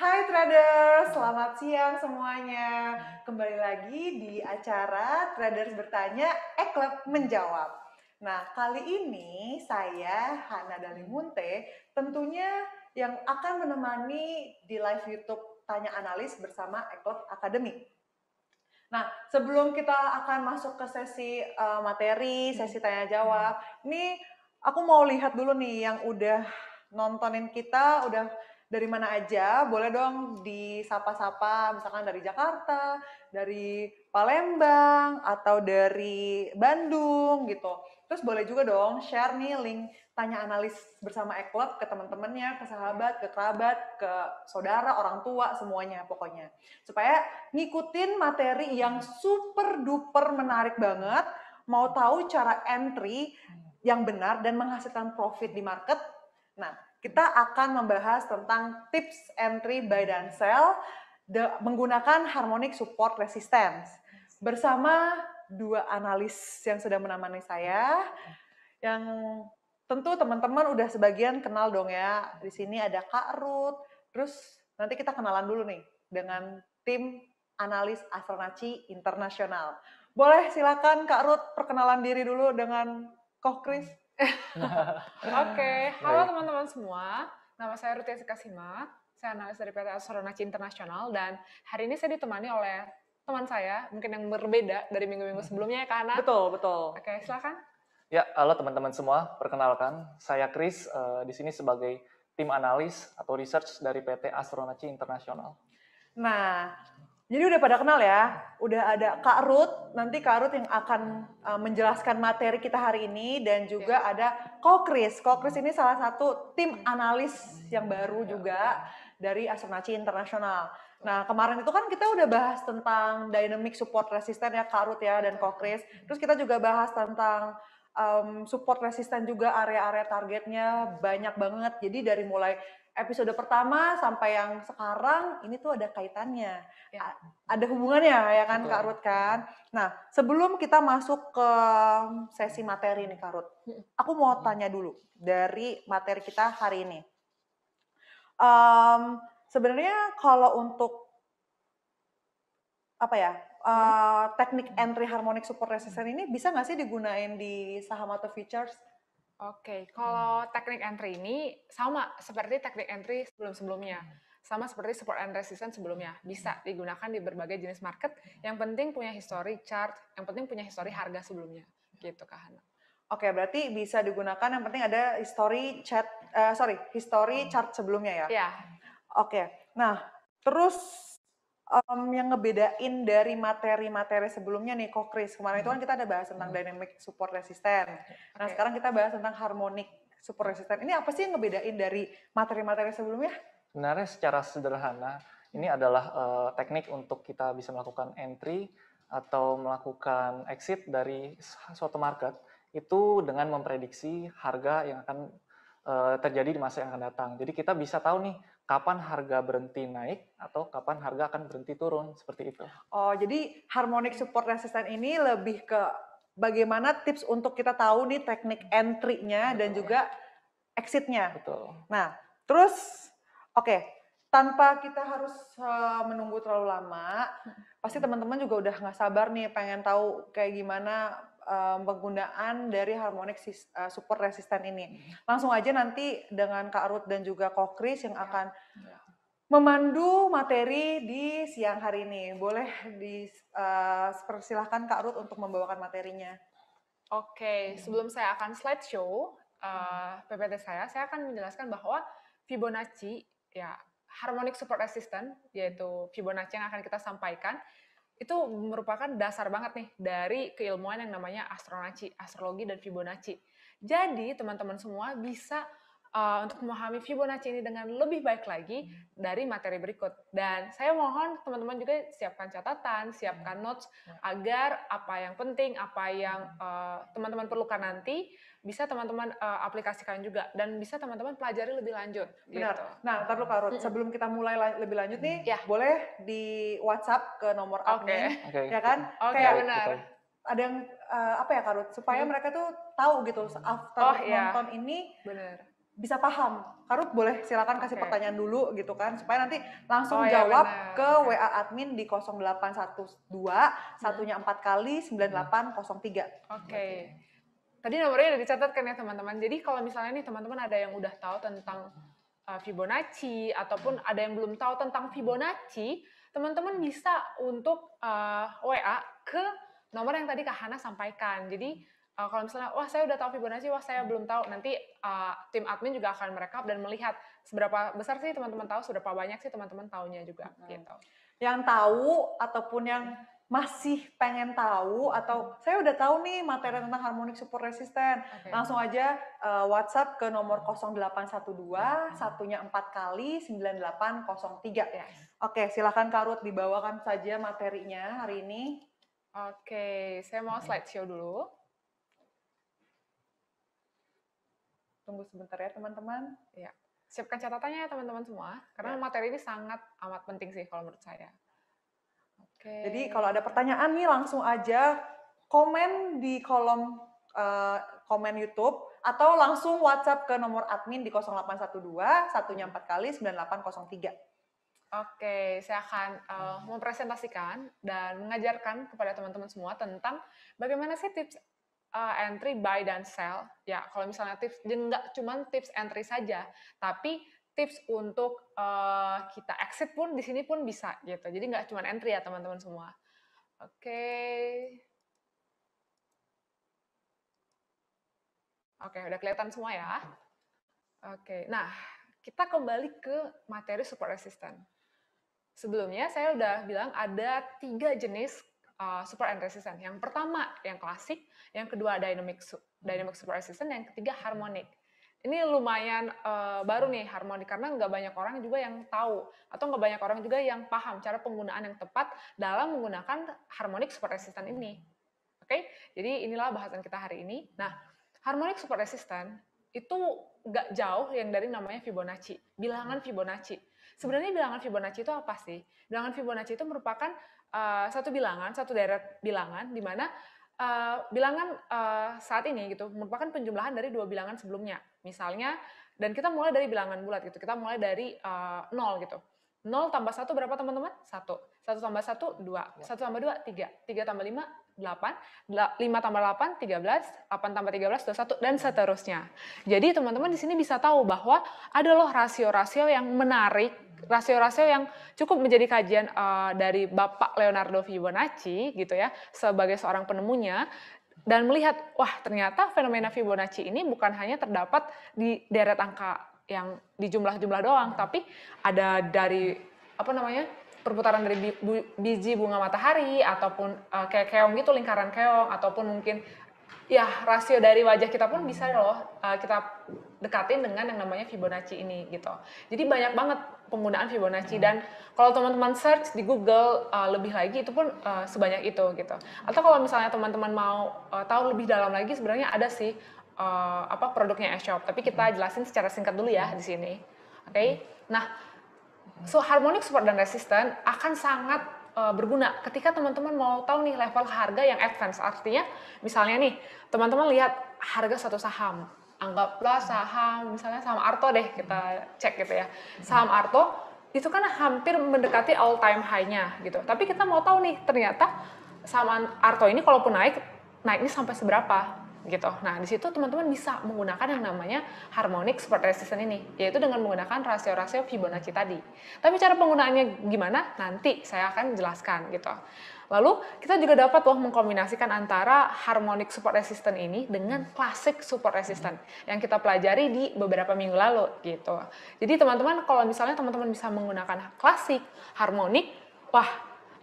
Hai traders, selamat siang semuanya. Kembali lagi di acara Traders Bertanya, Ekleb Menjawab. Nah, kali ini saya, Hana Dalimunte, tentunya yang akan menemani di live YouTube Tanya Analis bersama Ekleb Academy. Nah, sebelum kita akan masuk ke sesi materi, sesi tanya jawab, ini aku mau lihat dulu nih yang udah nontonin kita, udah dari mana aja. Boleh dong disapa-sapa, misalkan dari Jakarta, dari Palembang, atau dari Bandung gitu. Terus boleh juga dong share nih link tanya analis bersama Eklub ke teman-temannya, ke sahabat, ke kerabat, ke saudara, orang tua, semuanya pokoknya. Supaya ngikutin materi yang super duper menarik banget, mau tahu cara entry yang benar dan menghasilkan profit di market. Nah, kita akan membahas tentang tips entry buy dan sell menggunakan harmonic support resistance bersama dua analis yang sudah menemani saya, yang tentu teman-teman udah sebagian kenal dong ya. Di sini ada Kak Ruth, terus nanti kita kenalan dulu nih dengan tim analis Astronaci Internasional. Boleh silakan Kak Ruth perkenalan diri dulu dengan Koh Kris. Oke, halo teman-teman semua. Nama saya Rutia Sikasima. Saya analis dari PT Astronaci Internasional dan hari ini saya ditemani oleh teman saya, mungkin yang berbeda dari minggu-minggu sebelumnya ya Kak Hana. Betul, betul. Oke, silakan. Ya, halo teman-teman semua. Perkenalkan, saya Chris di sini sebagai tim analis atau research dari PT Astronaci Internasional. Nah, jadi udah pada kenal ya, udah ada Kak Ruth, nanti Kak Ruth yang akan menjelaskan materi kita hari ini, dan juga ada Ko Kris. Ko Kris ini salah satu tim analis yang baru juga dari Astronaci Internasional. Nah, kemarin itu kan kita udah bahas tentang dynamic support resistance ya Kak Ruth ya dan Ko Kris. Terus kita juga bahas tentang support resisten juga, area-area targetnya banyak banget. Jadi dari mulai episode pertama sampai yang sekarang ini tuh ada kaitannya, ada hubungannya ya kan Kak Ruth kan. Nah, sebelum kita masuk ke sesi materi nih Kak Ruth, aku mau tanya dulu dari materi kita hari ini. Sebenarnya kalau untuk apa ya, teknik entry harmonic support resistance ini bisa nggak sih digunain di saham atau futures? Oke, kalau teknik entry ini sama seperti teknik entry sebelum-sebelumnya. Sama seperti support and resistance sebelumnya. Bisa digunakan di berbagai jenis market. Yang penting punya history chart, yang penting punya history harga sebelumnya. Gitu Kak Hana. Oke, berarti bisa digunakan, yang penting ada history chart sebelumnya ya? Iya. Oke, nah terus yang ngebedain dari materi-materi sebelumnya nih, Ko Kris. Kemarin itu kan kita ada bahas tentang dynamic support resistance. Nah, sekarang kita bahas tentang harmonic support resistance. Ini apa sih yang ngebedain dari materi-materi sebelumnya? Sebenarnya secara sederhana, ini adalah teknik untuk kita bisa melakukan entry atau melakukan exit dari suatu market itu dengan memprediksi harga yang akan terjadi di masa yang akan datang. Jadi kita bisa tahu nih kapan harga berhenti naik atau kapan harga akan berhenti turun, seperti itu. Oh, jadi harmonic support resistance ini lebih ke bagaimana tips untuk kita tahu nih teknik entry-nya dan juga exit-nya. Betul. Nah, terus oke, tanpa kita harus menunggu terlalu lama, pasti teman-teman juga udah nggak sabar nih pengen tahu kayak gimana penggunaan dari harmonic support resistance ini. Langsung aja nanti dengan Kak Ruth dan juga Ko Kris yang akan memandu materi di siang hari ini. Boleh dipersilahkan Kak Ruth untuk membawakan materinya. Oke, sebelum saya akan slideshow PPT saya akan menjelaskan bahwa Fibonacci, ya harmonic support resistance, yaitu Fibonacci yang akan kita sampaikan, itu merupakan dasar banget nih dari keilmuan yang namanya astronaci, astrologi dan Fibonacci. Jadi teman-teman semua bisa untuk memahami Fibonacci ini dengan lebih baik lagi dari materi berikut. Dan saya mohon teman-teman juga siapkan catatan, siapkan notes agar apa yang penting, apa yang teman-teman perlukan nanti bisa teman-teman aplikasikan juga dan bisa teman-teman pelajari lebih lanjut. Benar. Gitu. Nah, ntar lu Kak Ruth, sebelum kita mulai lebih lanjut nih, boleh di WhatsApp ke nomor admin, ya kan? Oke, benar. Ada yang apa ya Kak Ruth, supaya mereka tuh tahu gitu after nonton ini, benar. bisa paham. Karut boleh silakan kasih Oke. pertanyaan dulu gitu kan, supaya nanti langsung Oh ya jawab benar. ke Oke. WA admin di 0812 satunya 4 kali 9803. Oke. Tadi nomornya udah dicatat kan ya teman-teman. Jadi kalau misalnya nih teman-teman ada yang udah tahu tentang Fibonacci ataupun ada yang belum tahu tentang Fibonacci, teman-teman bisa untuk WA ke nomor yang tadi Kak Hana sampaikan. Jadi kalau misalnya, wah saya udah tahu Fibonacci, wah saya belum tahu, nanti tim admin juga akan merekap dan melihat seberapa besar sih teman-teman tahu, seberapa banyak sih teman-teman taunya juga. Gitu. Yang tahu ataupun yang masih pengen tahu atau saya udah tahu nih materi tentang harmonic support resistant, langsung aja WhatsApp ke nomor 0812 satunya 4 kali 9803. Oke, silakan Karut dibawakan saja materinya hari ini. Oke, saya mau slideshow dulu. Tunggu sebentar ya teman-teman. Ya, siapkan catatannya ya teman-teman semua, karena materi ini sangat amat penting sih kalau menurut saya. Oke. Jadi kalau ada pertanyaan nih langsung aja komen di kolom komen YouTube atau langsung WhatsApp ke nomor admin di 0812 satunya 4 kali 9803. Oke, saya akan mempresentasikan dan mengajarkan kepada teman-teman semua tentang bagaimana sih tips entry, buy, dan sell. Ya, kalau misalnya tips, nggak cuma tips entry saja, tapi tips untuk kita exit pun di sini pun bisa gitu. Jadi nggak cuma entry ya teman-teman semua. Oke, udah kelihatan semua ya. Oke, nah kita kembali ke materi support resistant. Sebelumnya saya udah bilang ada 3 jenis support and resistant. Yang pertama yang klasik, yang kedua dynamic support resistant, yang ketiga harmonic. Ini lumayan baru nih harmonic karena nggak banyak orang juga yang tahu atau nggak banyak orang juga yang paham cara penggunaan yang tepat dalam menggunakan harmonic support resistant ini. Oke, jadi inilah bahasan kita hari ini. Nah, harmonic support resistant itu nggak jauh yang dari namanya Fibonacci, bilangan Fibonacci. Sebenarnya bilangan Fibonacci itu apa sih? Bilangan Fibonacci itu merupakan satu deret bilangan di mana bilangan saat ini gitu merupakan penjumlahan dari 2 bilangan sebelumnya. Misalnya, dan kita mulai dari bilangan bulat gitu. Kita mulai dari 0 gitu. 0 tambah 1 berapa teman-teman? 1. 1 tambah 1, 2. 1 tambah 2, 3. 3 tambah 5, 8. 5 tambah 8, 13. 8 tambah 13, 21, dan seterusnya. Jadi teman-teman di sini bisa tahu bahwa ada loh rasio-rasio yang menarik, rasio-rasio yang cukup menjadi kajian dari Bapak Leonardo Fibonacci gitu ya, sebagai seorang penemunya, dan melihat, wah ternyata fenomena Fibonacci ini bukan hanya terdapat di deret angka yang di jumlah-jumlah doang, tapi ada dari perputaran dari biji bunga matahari ataupun kayak keong gitu, lingkaran keong, ataupun mungkin ya rasio dari wajah kita pun bisa loh kita dekatin dengan yang namanya Fibonacci ini gitu. Jadi banyak banget penggunaan Fibonacci, dan kalau teman-teman search di Google lebih lagi itu pun sebanyak itu gitu. Atau kalau misalnya teman-teman mau tahu lebih dalam lagi, sebenarnya ada sih produknya eShop, tapi kita jelasin secara singkat dulu ya di sini. Oke. Nah, harmonic support dan resistant akan sangat berguna ketika teman-teman mau tahu nih level harga yang advance. Artinya misalnya nih teman-teman lihat harga satu saham, anggaplah saham misalnya saham Arto deh, kita cek gitu ya. Saham Arto itu kan hampir mendekati all time high-nya gitu. Tapi kita mau tahu nih ternyata saham Arto ini kalaupun naiknya sampai seberapa gitu. Nah, di situ teman-teman bisa menggunakan yang namanya harmonic support resistant ini, yaitu dengan menggunakan rasio-rasio Fibonacci tadi. Tapi cara penggunaannya gimana? Nanti saya akan jelaskan gitu. Lalu kita juga dapat loh mengkombinasikan antara harmonic support resistant ini dengan classic support resistant yang kita pelajari di beberapa minggu lalu gitu. Jadi teman-teman kalau misalnya teman-teman bisa menggunakan classic, harmonic, wah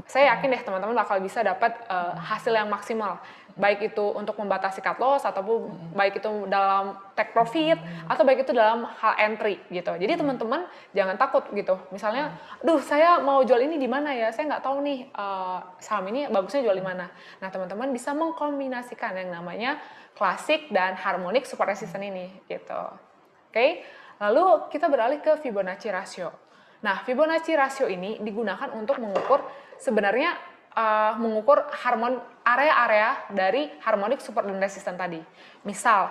saya yakin deh teman-teman bakal bisa dapat hasil yang maksimal. Baik itu untuk membatasi cut loss, ataupun baik itu dalam take profit, atau baik itu dalam hal entry gitu. Jadi teman-teman jangan takut gitu. Misalnya, duh saya mau jual ini di mana ya? Saya nggak tahu nih saham ini bagusnya jual di mana. Nah teman-teman bisa mengkombinasikan yang namanya classic dan harmonic support resistant ini gitu. Oke, lalu kita beralih ke Fibonacci ratio. Nah Fibonacci ratio ini digunakan untuk mengukur sebenarnya mengukur area-area dari harmonic support dan resistant tadi. Misal,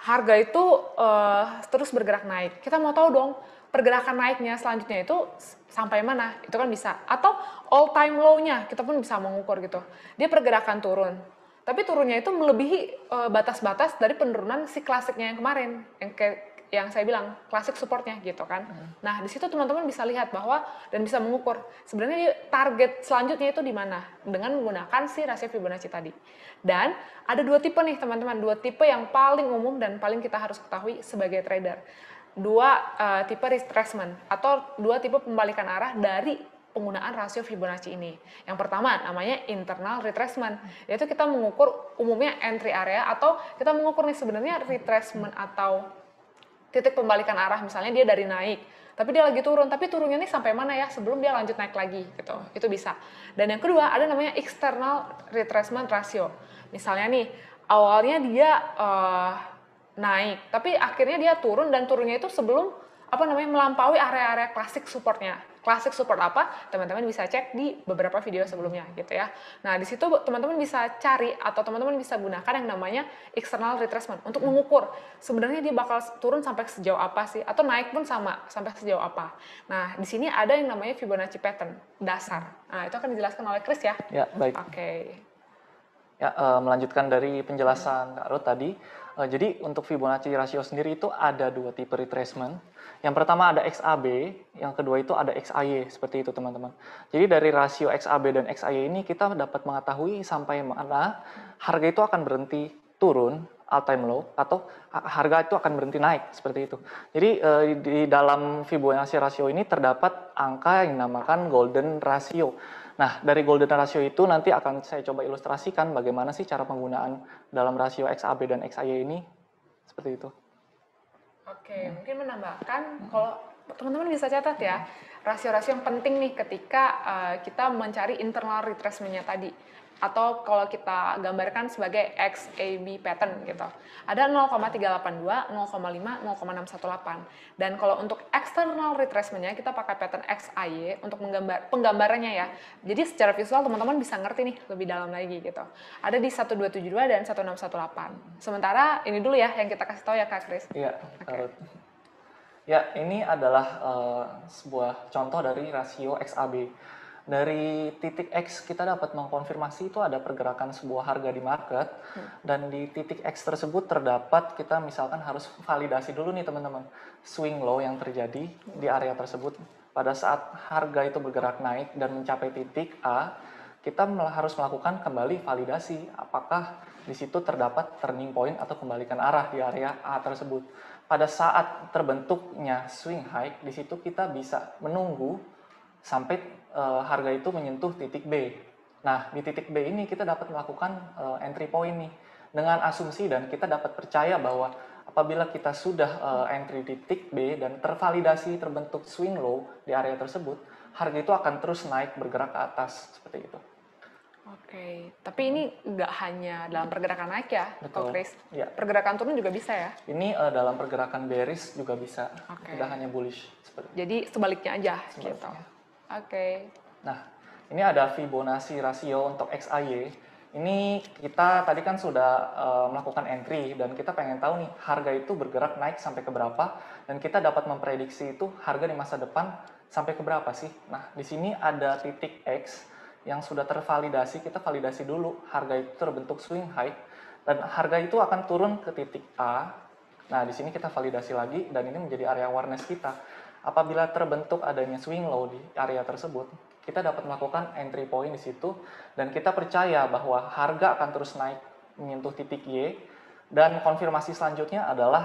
harga itu terus bergerak naik. Kita mau tahu dong pergerakan naiknya selanjutnya itu sampai mana, itu kan bisa. Atau all time low-nya kita pun bisa mengukur gitu. Dia pergerakan turun, tapi turunnya itu melebihi batas-batas dari penurunan si klasiknya yang kemarin, yang saya bilang klasik supportnya gitu kan. Nah di situ teman-teman bisa lihat bahwa dan bisa mengukur sebenarnya target selanjutnya itu di mana dengan menggunakan si rasio Fibonacci tadi. Dan ada dua tipe nih teman-teman, dua tipe yang paling umum dan paling kita harus ketahui sebagai trader. Dua tipe retracement atau dua tipe pembalikan arah dari penggunaan rasio Fibonacci ini. Yang pertama namanya internal retracement, yaitu kita mengukur umumnya entry area atau kita mengukur nih sebenarnya retracement atau titik pembalikan arah, misalnya dia dari naik tapi dia lagi turun, tapi turunnya nih sampai mana ya sebelum dia lanjut naik lagi gitu, itu bisa. Dan yang kedua ada namanya external retracement ratio, misalnya nih awalnya dia naik tapi akhirnya dia turun dan turunnya itu sebelum melampaui area-area klasik supportnya. Klasik support apa? Teman-teman bisa cek di beberapa video sebelumnya gitu ya. Nah, di situ teman-teman bisa cari atau teman-teman bisa gunakan yang namanya external retracement untuk mengukur sebenarnya dia bakal turun sampai sejauh apa sih, atau naik pun sama sampai sejauh apa. Nah, di sini ada yang namanya Fibonacci pattern dasar. Nah, itu akan dijelaskan oleh Chris ya. Ya, baik. Oke. Ya, melanjutkan dari penjelasan Kak Ruth tadi. Jadi untuk Fibonacci ratio sendiri itu ada dua tipe retracement. Yang pertama ada XAB, yang kedua itu ada XAY, seperti itu teman-teman. Jadi dari rasio XAB dan XAY ini kita dapat mengetahui sampai mana harga itu akan berhenti turun, all time low, atau harga itu akan berhenti naik, seperti itu. Jadi di dalam Fibonacci ratio ini terdapat angka yang dinamakan golden ratio. Nah, dari golden ratio itu nanti akan saya coba ilustrasikan bagaimana sih cara penggunaan dalam rasio XAB dan XAY ini, seperti itu. Oke, mungkin menambahkan, kalau teman-teman bisa catat ya, rasio-rasio yang penting nih ketika kita mencari internal retracement-nya tadi. Atau kalau kita gambarkan sebagai XAB pattern gitu. Ada 0,382, 0,5, 0,618. Dan kalau untuk external retracement-nya kita pakai pattern XAY untuk penggambarannya ya. Jadi secara visual teman-teman bisa ngerti nih lebih dalam lagi gitu. Ada di 1272 dan 1618. Sementara ini dulu ya yang kita kasih tahu ya Kak Chris. Iya, okay. Ya, ini adalah sebuah contoh dari rasio XAB. Dari titik X kita dapat mengkonfirmasi itu ada pergerakan sebuah harga di market, dan di titik X tersebut terdapat kita misalkan harus validasi dulu nih teman-teman swing low yang terjadi di area tersebut. Pada saat harga itu bergerak naik dan mencapai titik A, kita harus melakukan kembali validasi apakah di situ terdapat turning point atau kembalikan arah di area A tersebut. Pada saat terbentuknya swing high, di situ kita bisa menunggu sampai harga itu menyentuh titik B. Nah, di titik B ini kita dapat melakukan entry point nih dengan asumsi, dan kita dapat percaya bahwa apabila kita sudah entry di titik B dan tervalidasi terbentuk swing low di area tersebut, harga itu akan terus naik bergerak ke atas seperti itu. Oke, tapi ini nggak hanya dalam pergerakan naik ya, Betul. Chris? Ya. Pergerakan turun juga bisa ya? Ini dalam pergerakan bearish juga bisa, tidak hanya bullish. Jadi sebaliknya aja gitu. Oke. Nah, ini ada Fibonacci rasio untuk XAY. Ini kita tadi kan sudah melakukan entry dan kita pengen tahu nih harga itu bergerak naik sampai ke berapa, dan kita dapat memprediksi itu harga di masa depan sampai ke berapa sih. Nah, di sini ada titik X yang sudah tervalidasi, kita validasi dulu harga itu terbentuk swing high dan harga itu akan turun ke titik A. Nah, di sini kita validasi lagi dan ini menjadi area awareness kita. Apabila terbentuk adanya swing low di area tersebut, kita dapat melakukan entry point di situ dan kita percaya bahwa harga akan terus naik menyentuh titik Y, dan konfirmasi selanjutnya adalah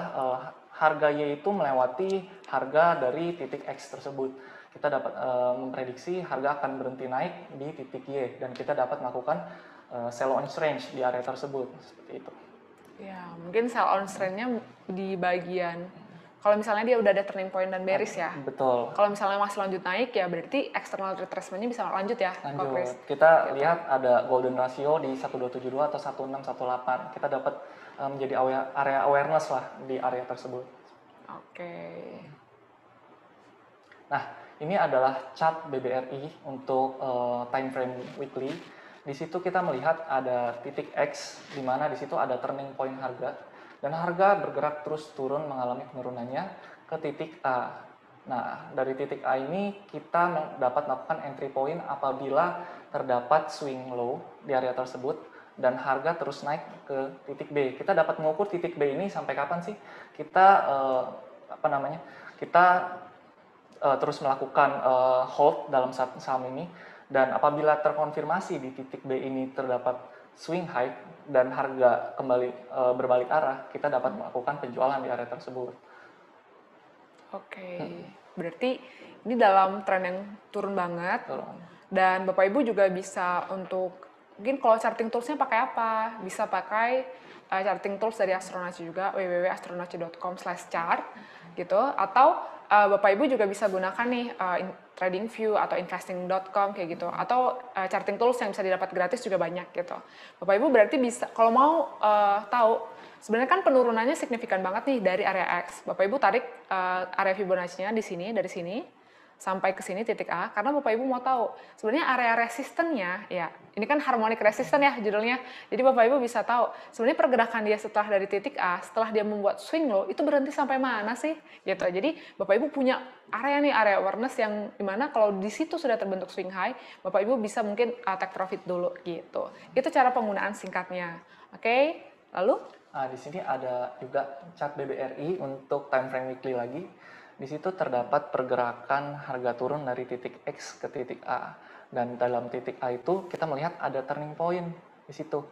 harga Y itu melewati harga dari titik X tersebut. Kita dapat memprediksi harga akan berhenti naik di titik Y dan kita dapat melakukan sell on range di area tersebut, seperti itu. Ya, mungkin sell on range-nya di bagian kalau misalnya dia udah ada turning point dan bearish ya. Betul. Kalau misalnya masih lanjut naik ya berarti external retracement-nya bisa lanjut ya. Lanjut. Kita lihat ada golden ratio di 1272 atau 1618. Kita dapat menjadi area awareness lah di area tersebut. Oke. Nah, ini adalah chart BBRI untuk time frame weekly. Di situ kita melihat ada titik X di mana di situ ada turning point harga. dan harga bergerak terus turun mengalami penurunannya ke titik A. Nah, dari titik A ini kita dapat melakukan entry point apabila terdapat swing low di area tersebut dan harga terus naik ke titik B. Kita dapat mengukur titik B ini sampai kapan sih kita kita terus melakukan hold dalam saham ini, dan apabila terkonfirmasi di titik B ini terdapat swing high dan harga kembali berbalik arah, kita dapat melakukan penjualan di area tersebut. Oke, berarti ini dalam tren yang turun banget. Dan Bapak Ibu juga bisa untuk, mungkin kalau charting toolsnya pakai apa? Bisa pakai charting tools dari Astronaci juga, www.astronaci.com/chart gitu. Atau Bapak Ibu juga bisa gunakan nih TradingView atau investing.com kayak gitu. Atau charting tools yang bisa didapat gratis juga banyak gitu. Bapak Ibu berarti bisa, kalau mau tahu, sebenarnya kan penurunannya signifikan banget nih dari area X. Bapak Ibu tarik area Fibonacci-nya di sini, dari sini sampai ke sini titik A, karena Bapak Ibu mau tahu sebenarnya area resistennya, ya ini kan harmonic resistance ya judulnya, jadi Bapak Ibu bisa tahu sebenarnya pergerakan dia setelah dari titik A, setelah dia membuat swing low, itu berhenti sampai mana sih gitu. Jadi Bapak Ibu punya area nih, area awareness yang dimana kalau di situ sudah terbentuk swing high, Bapak Ibu bisa mungkin take profit dulu gitu. Itu cara penggunaan singkatnya. Oke, lalu di sini ada juga chart BBRI untuk time frame weekly lagi. Di situ terdapat pergerakan harga turun dari titik X ke titik A, dan dalam titik A itu kita melihat ada turning point di situ.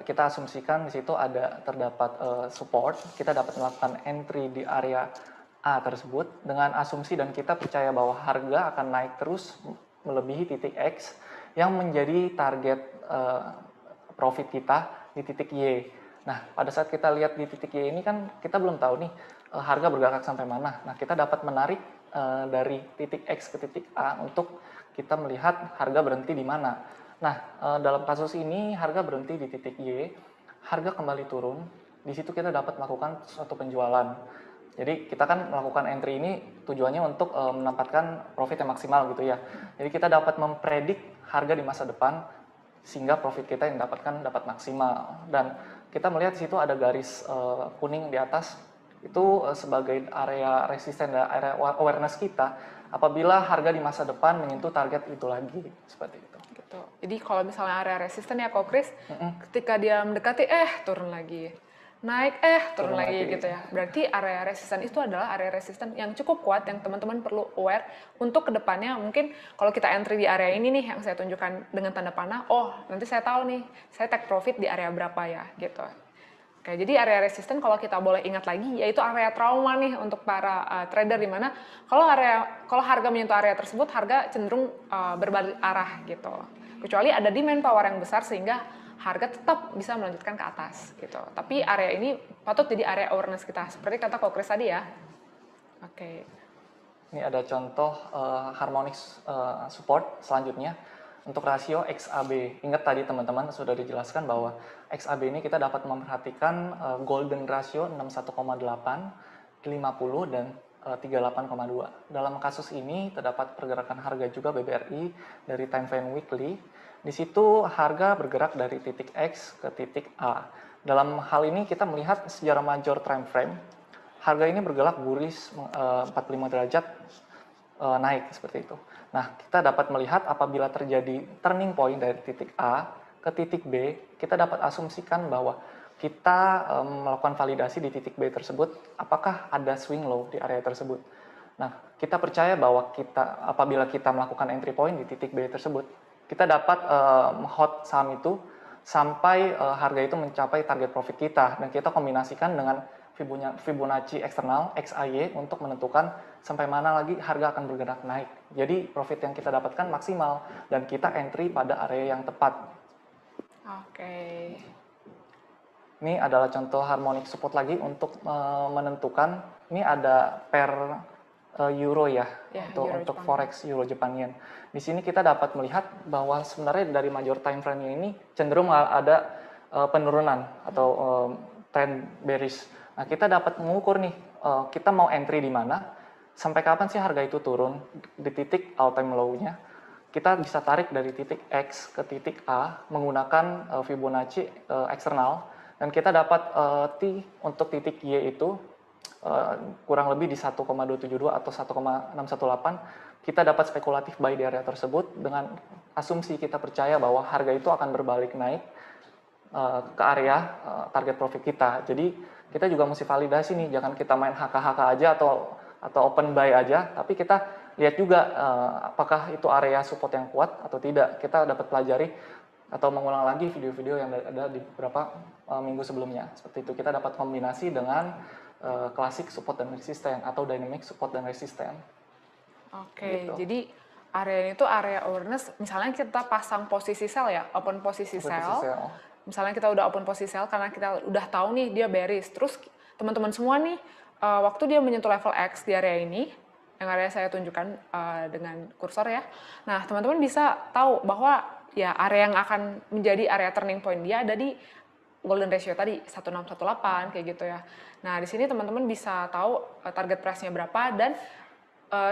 Kita asumsikan di situ terdapat support. Kita dapat melakukan entry di area A tersebut dengan asumsi, dan kita percaya bahwa harga akan naik terus melebihi titik X yang menjadi target profit kita di titik Y. Nah, pada saat kita lihat di titik Y ini kan kita belum tahu nih harga bergerak sampai mana. Nah, kita dapat menarik dari titik X ke titik A untuk kita melihat harga berhenti di mana. Nah, dalam kasus ini harga berhenti di titik Y, harga kembali turun. Di situ kita dapat melakukan suatu penjualan. Jadi kita kan melakukan entry ini tujuannya untuk mendapatkan profit yang maksimal gitu ya. Jadi kita dapat mempredik harga di masa depan sehingga profit kita yang dapat maksimal. Dan kita melihat di situ ada garis kuning di atas, itu sebagai area resisten dan area awareness kita apabila harga di masa depan menyentuh target itu lagi, seperti itu. Gitu. Jadi kalau misalnya area resisten ya kok Chris, ketika dia mendekati turun lagi, naik turun lagi gitu ya. Berarti area resisten itu adalah area resisten yang cukup kuat yang teman-teman perlu aware untuk kedepannya. Mungkin kalau kita entry di area ini nih yang saya tunjukkan dengan tanda panah, oh nanti saya tahu nih saya take profit di area berapa ya gitu. Oke, jadi area resisten kalau kita boleh ingat lagi yaitu area trauma nih untuk para trader, di mana kalau harga menyentuh area tersebut harga cenderung berbalik arah gitu. Kecuali ada demand power yang besar sehingga harga tetap bisa melanjutkan ke atas gitu. Tapi area ini patut jadi area awareness kita seperti kata Ko Chris tadi ya. Oke. Ini ada contoh harmonic support selanjutnya. Untuk rasio XAB, ingat tadi teman-teman sudah dijelaskan bahwa XAB ini kita dapat memperhatikan golden ratio 61,8, 50, dan 38,2. Dalam kasus ini terdapat pergerakan harga juga BBRI dari time frame weekly. Di situ harga bergerak dari titik X ke titik A. Dalam hal ini kita melihat secara major time frame, harga ini bergerak bullish 45 derajat naik seperti itu. Nah, kita dapat melihat apabila terjadi turning point dari titik A ke titik B, kita dapat asumsikan bahwa kita melakukan validasi di titik B tersebut, apakah ada swing low di area tersebut. Nah, kita percaya bahwa apabila kita melakukan entry point di titik B tersebut, kita dapat hold saham itu sampai harga itu mencapai target profit kita, dan kita kombinasikan dengan Fibonacci eksternal XAY untuk menentukan sampai mana lagi harga akan bergerak naik. Jadi profit yang kita dapatkan maksimal dan kita entry pada area yang tepat. Oke. Ini adalah contoh harmonic support lagi untuk menentukan. Ini ada per euro ya, untuk forex euro Japan yen. Di sini kita dapat melihat bahwa sebenarnya dari major time frame ini cenderung ada penurunan atau trend bearish. Nah, kita dapat mengukur nih, kita mau entry di mana, sampai kapan sih harga itu turun di titik all time low-nya. Kita bisa tarik dari titik X ke titik A menggunakan Fibonacci eksternal, dan dan kita dapat T untuk titik Y itu kurang lebih di 1,272 atau 1,618. Kita dapat spekulatif buy di area tersebut dengan asumsi kita percaya bahwa harga itu akan berbalik naik ke area target profit kita. Jadi kita juga mesti validasi nih, jangan kita main HK-HK aja atau open buy aja, tapi kita lihat juga apakah itu area support yang kuat atau tidak. Kita dapat pelajari atau mengulang lagi video-video yang ada di beberapa minggu sebelumnya. Seperti itu, kita dapat kombinasi dengan klasik support dan resisten atau dynamic support dan resisten. Oke, Gitu. jadi area ini tuh area awareness. Misalnya kita pasang posisi sell ya, open posisi sell. Misalnya kita udah open posisi sell karena kita udah tahu nih dia bearish. Terus teman-teman semua nih, waktu dia menyentuh level X di area ini, yang area saya tunjukkan dengan kursor ya. Nah, teman-teman bisa tahu bahwa ya area yang akan menjadi area turning point dia ada di golden ratio tadi 1618 kayak gitu ya. Nah, di sini teman-teman bisa tahu target price-nya berapa dan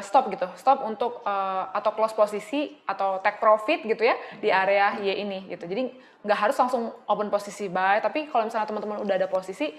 stop gitu. Stop untuk atau close posisi atau take profit gitu ya di area Y ini gitu. Jadi nggak harus langsung open posisi buy, tapi kalau misalnya teman-teman udah ada posisi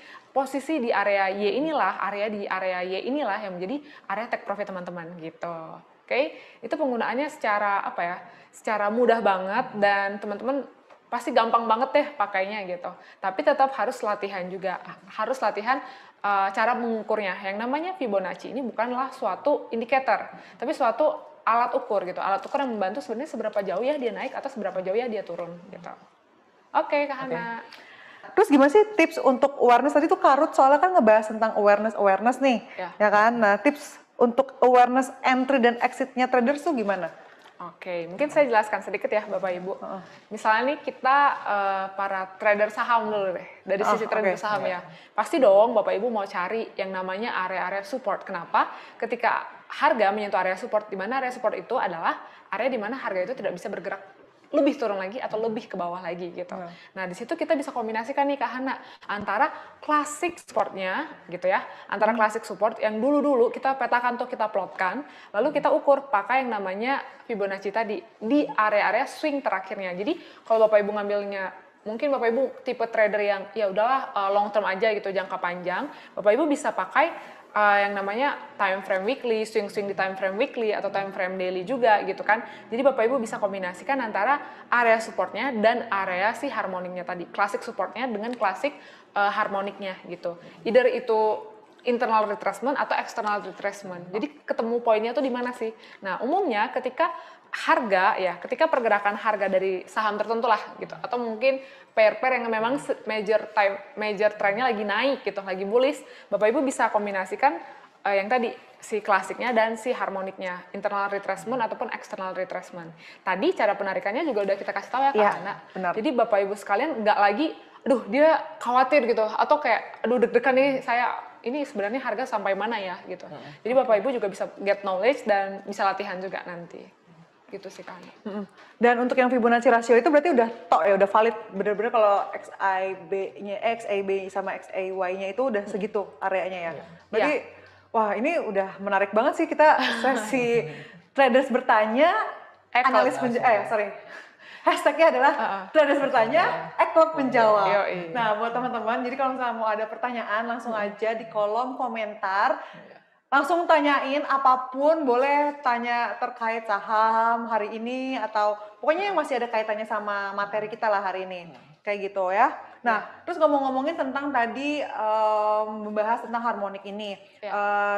di area Y inilah, area di area Y inilah yang menjadi area take profit teman-teman gitu. Oke, itu penggunaannya secara apa ya? Secara mudah banget dan teman-teman pasti gampang banget deh pakainya gitu. Tapi tetap harus latihan juga, harus latihan cara mengukurnya. Yang namanya Fibonacci ini bukanlah suatu indikator, tapi suatu alat ukur gitu. Alat ukur yang membantu sebenarnya seberapa jauh ya dia naik atau seberapa jauh ya dia turun gitu. Oke, Kak Hana. Terus gimana sih tips untuk awareness tadi tuh Karut soalnya kan ngebahas tentang awareness nih, ya kan? Nah tips untuk awareness entry dan exitnya traders tuh gimana? Oke, mungkin saya jelaskan sedikit ya Bapak Ibu. Misalnya nih kita para trader saham dulu deh, dari sisi trader saham ya. Pasti dong Bapak Ibu mau cari yang namanya area-area support. Kenapa? Ketika harga menyentuh area support, di mana area support itu adalah area di mana harga itu tidak bisa bergerak lebih turun lagi atau lebih ke bawah lagi gitu. Nah di situ kita bisa kombinasikan nih Kak Hana antara klasik supportnya gitu ya, antara klasik support yang dulu kita petakan tuh kita plotkan, lalu kita ukur pakai yang namanya Fibonacci tadi di area-area swing terakhirnya. Jadi kalau Bapak Ibu ngambilnya mungkin Bapak Ibu tipe trader yang ya udahlah long term aja gitu jangka panjang, Bapak Ibu bisa pakai yang namanya time frame weekly, swing di time frame weekly atau time frame daily juga gitu kan. Jadi Bapak Ibu bisa kombinasikan antara area supportnya dan area si harmoniknya tadi, klasik supportnya dengan klasik harmoniknya gitu. Either itu internal retracement atau external retracement. Jadi ketemu poinnya tuh di mana sih? Nah umumnya ketika ketika pergerakan harga dari saham tertentu lah gitu, atau mungkin pair-pair yang memang major trendnya lagi naik gitu, lagi bullish, Bapak Ibu bisa kombinasikan yang tadi si klasiknya dan si harmoniknya, internal retracement ataupun external retracement. Tadi cara penarikannya juga udah kita kasih tahu ya Kak Hana. Jadi Bapak Ibu sekalian nggak lagi, aduh dia khawatir gitu, atau kayak aduh deg-degan nih ini sebenarnya harga sampai mana ya gitu. Jadi Bapak Ibu juga bisa get knowledge dan bisa latihan juga nanti. Gitu sih kan. Dan untuk yang Fibonacci ratio itu berarti udah udah valid bener-bener kalau XAB sama XAY-nya itu udah segitu areanya ya. Berarti wah ini udah menarik banget sih kita sesi traders bertanya, analis hashtagnya adalah traders bertanya, Eklep menjawab. Nah buat teman-teman, jadi kalau misalnya mau ada pertanyaan langsung aja di kolom komentar. Langsung tanyain apapun, boleh tanya terkait saham hari ini atau pokoknya yang masih ada kaitannya sama materi kita lah hari ini. Kayak gitu ya. Nah, terus ngomongin tentang tadi membahas tentang harmonik ini.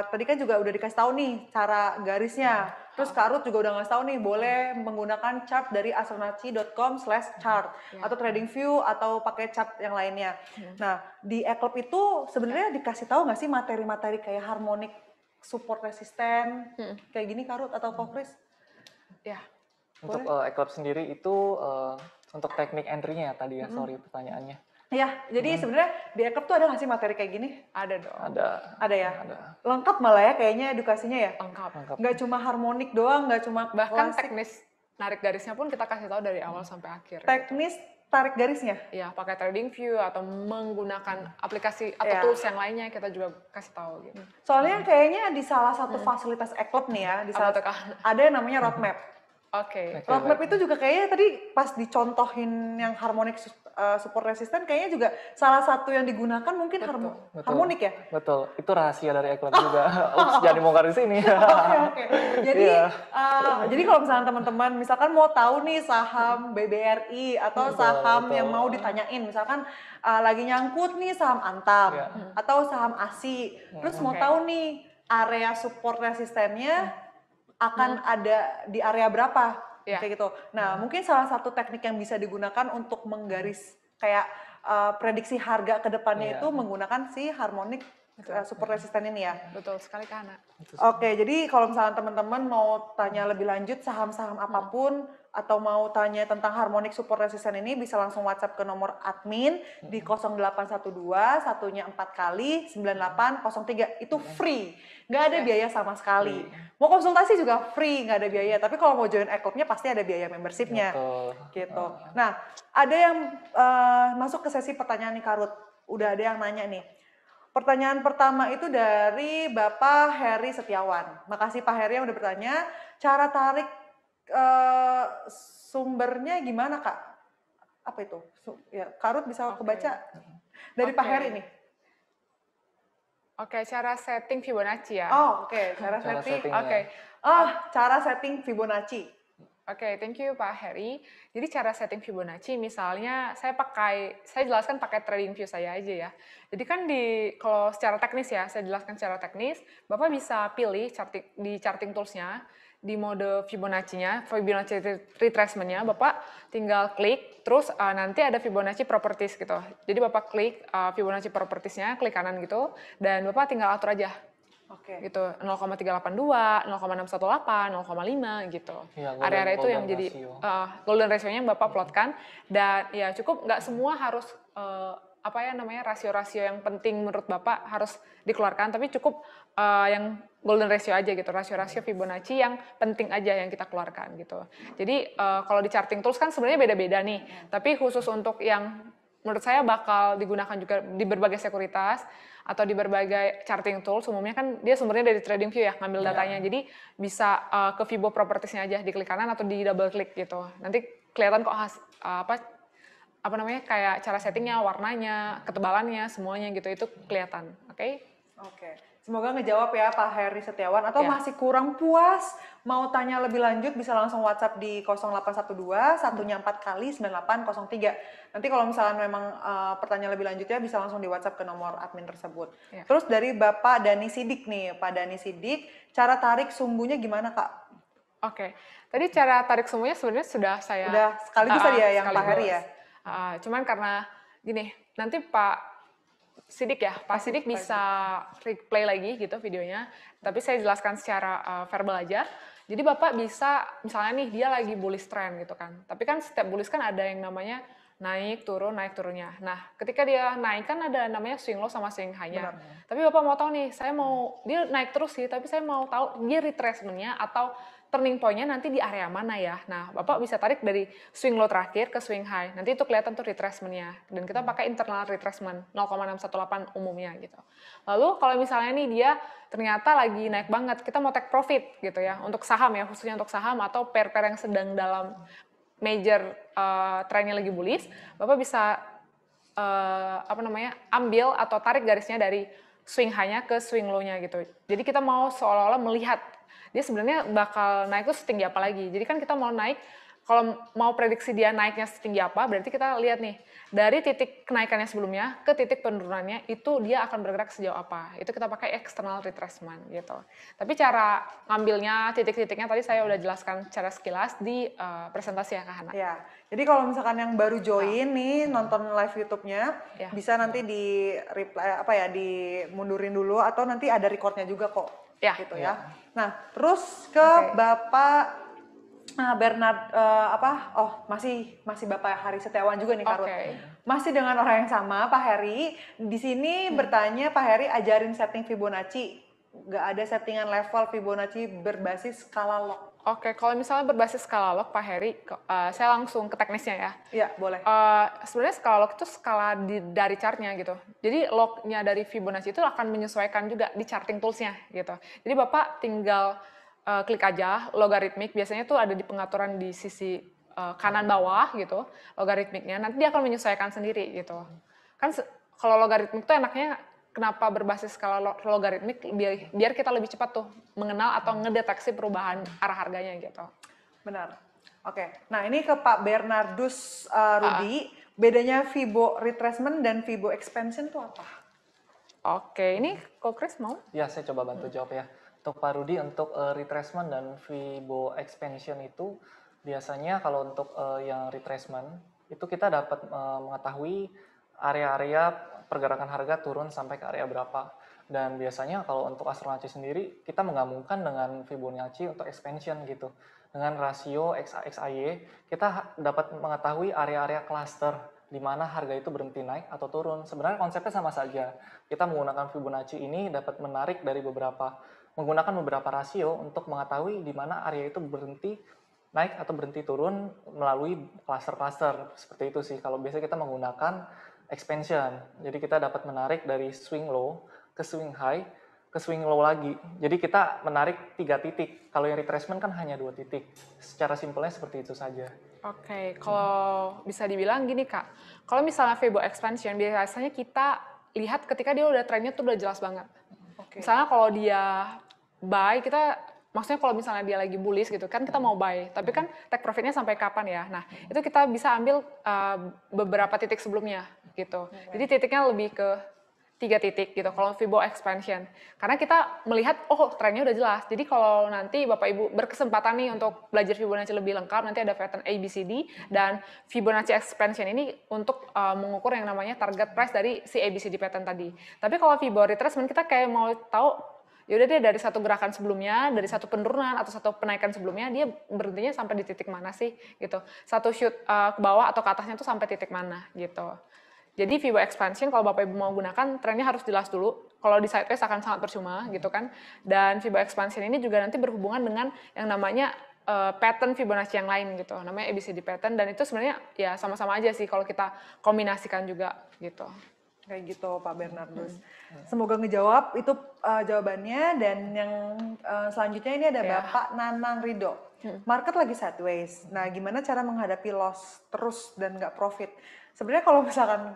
Tadi kan juga udah dikasih tahu nih cara garisnya. Terus Kak Ruth juga udah ngasih tahu nih, boleh menggunakan chart dari astronauts.com/chart atau TradingView atau pakai chart yang lainnya. Nah, di Eklep itu sebenarnya dikasih tahu nggak sih materi-materi kayak harmonik, support resisten, kayak gini Kak Ruth atau Kokris? Ya. Untuk Eklep sendiri itu untuk teknik entry-nya tadi ya, sorry pertanyaannya. Ya, jadi sebenarnya di Eklep tuh ada nggak sih materi kayak gini? Ada dong. Ada ya? Ada. Lengkap malah ya kayaknya edukasinya ya? Lengkap. Nggak cuma harmonik doang, nggak cuma bahkan klasik. teknis narik garisnya pun kita kasih tahu dari awal sampai akhir. Teknis tarik garisnya? Iya, pakai TradingView atau menggunakan aplikasi atau tools yang lainnya kita juga kasih tahu gitu. Soalnya kayaknya di salah satu fasilitas Eklep nih ya, ada yang namanya roadmap. Oke. Log map itu juga kayaknya tadi pas dicontohin yang harmonic support resistant kayaknya juga salah satu yang digunakan mungkin Betul. harmonic ya? Betul, itu rahasia dari Eclipse juga. Ups, jangan dibongkar di sini. Oke. Jadi Iya. jadi kalau misalnya teman-teman misalkan mau tahu nih saham BBRI atau Betul, saham yang betul. mau ditanyain, misalkan lagi nyangkut nih saham Antam Iya. atau saham ASI, terus mau Oke. tahu nih area support resistennya akan ada di area berapa, Iya. kayak gitu. Nah, mungkin salah satu teknik yang bisa digunakan untuk menggaris kayak prediksi harga ke depannya Iya. itu menggunakan si harmonic support resisten ini ya. Betul sekali Kak Hana. Oke, jadi kalau misalnya teman-teman mau tanya lebih lanjut saham-saham apapun atau mau tanya tentang harmonic support resisten ini bisa langsung WhatsApp ke nomor admin di 0812 satunya 4 kali 9803. Itu free, nggak ada Yes. biaya sama sekali. Mau konsultasi juga free, nggak ada biaya. Tapi kalau mau join e-clubnya pasti ada biaya membershipnya. Betul. Gitu. Nah, ada yang masuk ke sesi pertanyaan nih Karut. Udah ada yang nanya nih. Pertanyaan pertama itu dari Bapak Heri Setiawan. Makasih Pak Heri yang udah bertanya. Cara tarik sumbernya gimana Kak? Apa itu? Ya, Karut bisa Oke. kebaca dari Pak Oke. Heri nih. Oke, cara setting Fibonacci ya. Oh, oke. Cara Cara setting. settingnya. Oke. Cara setting Fibonacci. Oke, thank you Pak Heri. Jadi cara setting Fibonacci, misalnya saya jelaskan pakai TradingView saya aja ya. Jadi kan kalau secara teknis ya, saya jelaskan secara teknis, Bapak bisa pilih di charting tools-nya, di mode Fibonacci-nya, Fibonacci retracement-nya, Bapak tinggal klik, terus nanti ada Fibonacci properties gitu. Jadi Bapak klik Fibonacci properties-nya, klik kanan gitu, dan Bapak tinggal atur aja. Oke. Gitu 0,382, 0,618, 0,5 gitu. Iya, Area-area itu yang golden jadi ratio. golden ratio-nya yang Bapak plotkan, dan ya cukup, nggak semua harus rasio-rasio yang penting menurut Bapak harus dikeluarkan, tapi cukup yang golden ratio aja gitu, rasio-rasio Fibonacci yang penting aja yang kita keluarkan gitu. Jadi kalau di charting tools kan sebenarnya beda-beda nih, tapi khusus untuk yang menurut saya bakal digunakan juga di berbagai sekuritas atau di berbagai charting tools, umumnya kan dia sumbernya dari TradingView ya, ngambil datanya. Jadi bisa ke Fibo properties-nya aja, diklik kanan atau di double klik gitu. Nanti kelihatan kok kayak cara settingnya, warnanya, ketebalannya, semuanya gitu, itu kelihatan. Oke? Oke. Semoga ngejawab ya Pak Heri Setiawan. Atau Ya. masih kurang puas, mau tanya lebih lanjut bisa langsung WhatsApp di 0812 satunya 4 kali 9803. Nanti kalau misalnya memang pertanyaan lebih lanjutnya bisa langsung di WhatsApp ke nomor admin tersebut. Ya. Terus dari Bapak Dani Sidik nih, Pak Dani Sidik, cara tarik sumbunya gimana Kak? Oke. Tadi cara tarik semuanya sebenarnya sudah saya... Udah sekaligus tadi ya yang Pak sekaligus. Heri ya? Cuman karena gini, nanti Pak Sidik ya, Pak Sidik bisa replay lagi gitu videonya, tapi saya jelaskan secara verbal aja. Jadi Bapak bisa, misalnya nih dia lagi bullish trend gitu kan, tapi kan setiap bullish kan ada yang namanya naik turunnya. Nah, ketika dia naik kan ada namanya swing low sama swing high-nya. Tapi Bapak mau tahu nih, dia naik terus sih, tapi saya mau tahu dia retracement-nya atau turning point-nya nanti di area mana ya. Nah, Bapak bisa tarik dari swing low terakhir ke swing high. Nanti itu kelihatan tuh retracement-nya. Dan kita pakai internal retracement 0,618 umumnya gitu. Lalu kalau misalnya nih dia ternyata lagi naik banget, kita mau take profit gitu ya. Untuk saham ya, khususnya untuk saham atau pair-pair yang sedang dalam major trendnya lagi bullish, Bapak bisa ambil atau tarik garisnya dari swing high-nya ke swing low-nya gitu. Jadi kita mau seolah-olah melihat dia sebenarnya bakal naik tuh setinggi apa lagi. Jadi kan kita mau naik, kalau mau prediksi dia naiknya setinggi apa, berarti kita lihat nih, dari titik kenaikannya sebelumnya ke titik penurunannya, itu dia akan bergerak sejauh apa. Itu kita pakai external retracement gitu. Tapi cara ngambilnya, titik-titiknya tadi saya udah jelaskan secara sekilas di presentasi ya Kak Hana. Ya, jadi kalau misalkan yang baru join nih nonton live YouTube-nya, Ya. bisa nanti di reply dimundurin dulu atau nanti ada recordnya juga kok. Ya. Gitu ya. Nah, terus ke Bapak Bernard masih Bapak Heri Setiawan juga nih Karut. Masih dengan orang yang sama, Pak Heri. Di sini bertanya Pak Heri ajarin setting Fibonacci. Nggak ada settingan level Fibonacci berbasis skala log. Oke, kalau misalnya berbasis skala log, Pak Heri, saya langsung ke teknisnya ya. Iya, boleh. Sebenarnya skala log itu skala dari chartnya gitu. Jadi lognya dari Fibonacci itu akan menyesuaikan juga di charting tools-nya gitu. Jadi Bapak tinggal klik aja logaritmik, biasanya tuh ada di pengaturan di sisi kanan bawah gitu, logaritmiknya. Nanti dia akan menyesuaikan sendiri gitu. Kan kalau logaritmik tuh enaknya kenapa berbasis skala logaritmik, biar kita lebih cepat tuh mengenal atau ngedeteksi perubahan arah harganya gitu. Benar. Oke. Nah, ini ke Pak Bernardus Rudi, bedanya Fibo retracement dan Fibo expansion itu apa? Oke, ini kok Chris mau? Ya, saya coba bantu jawab ya. Untuk Pak Rudi, untuk retracement dan Fibo expansion itu biasanya kalau untuk yang retracement itu kita dapat mengetahui area-area pergerakan harga turun sampai ke area berapa. Dan biasanya kalau untuk Astronacci sendiri kita menggabungkan dengan Fibonacci untuk expansion gitu. Dengan rasio XAXAY kita dapat mengetahui area-area cluster di mana harga itu berhenti naik atau turun. Sebenarnya konsepnya sama saja. Kita menggunakan Fibonacci ini dapat menarik dari menggunakan beberapa rasio untuk mengetahui di mana area itu berhenti naik atau berhenti turun melalui cluster-cluster. Seperti itu sih. Kalau biasa kita menggunakan expansion. Jadi kita dapat menarik dari swing low ke swing high ke swing low lagi. Jadi kita menarik 3 titik. Kalau yang retracement kan hanya 2 titik. Secara simpelnya seperti itu saja. Oke, kalau bisa dibilang gini Kak, kalau misalnya Fibo expansion biasanya kita lihat ketika dia udah trennya tuh udah jelas banget. Misalnya kalau dia buy, maksudnya kalau misalnya dia lagi bullish gitu kan kita mau buy, tapi kan take profitnya sampai kapan ya? Nah itu kita bisa ambil beberapa titik sebelumnya gitu. Jadi titiknya lebih ke 3 titik gitu kalau Fibo expansion. Karena kita melihat trennya udah jelas. Jadi kalau nanti Bapak Ibu berkesempatan nih untuk belajar Fibonacci lebih lengkap, nanti ada pattern ABCD dan Fibonacci expansion ini untuk mengukur yang namanya target price dari si ABCD pattern tadi. Tapi kalau Fibo retracement kita kayak mau tahu yaudah deh dari satu gerakan sebelumnya, dari satu penurunan atau satu penaikan sebelumnya, dia berhentinya sampai di titik mana sih gitu. Satu shoot ke bawah atau ke atasnya tuh sampai titik mana gitu. Jadi Fibo expansion kalau Bapak Ibu mau gunakan trennya harus jelas dulu. Kalau di sideways akan sangat percuma gitu kan. Dan Fibo expansion ini juga nanti berhubungan dengan yang namanya pattern Fibonacci yang lain gitu. Namanya ABCD pattern dan itu sebenarnya ya sama-sama aja sih kalau kita kombinasikan juga gitu. Kayak gitu Pak Bernardus. Semoga ngejawab itu jawabannya dan yang selanjutnya ini ada Bapak Nanang Ridho. Market lagi sideways. Nah, gimana cara menghadapi loss terus dan nggak profit? Sebenarnya kalau misalkan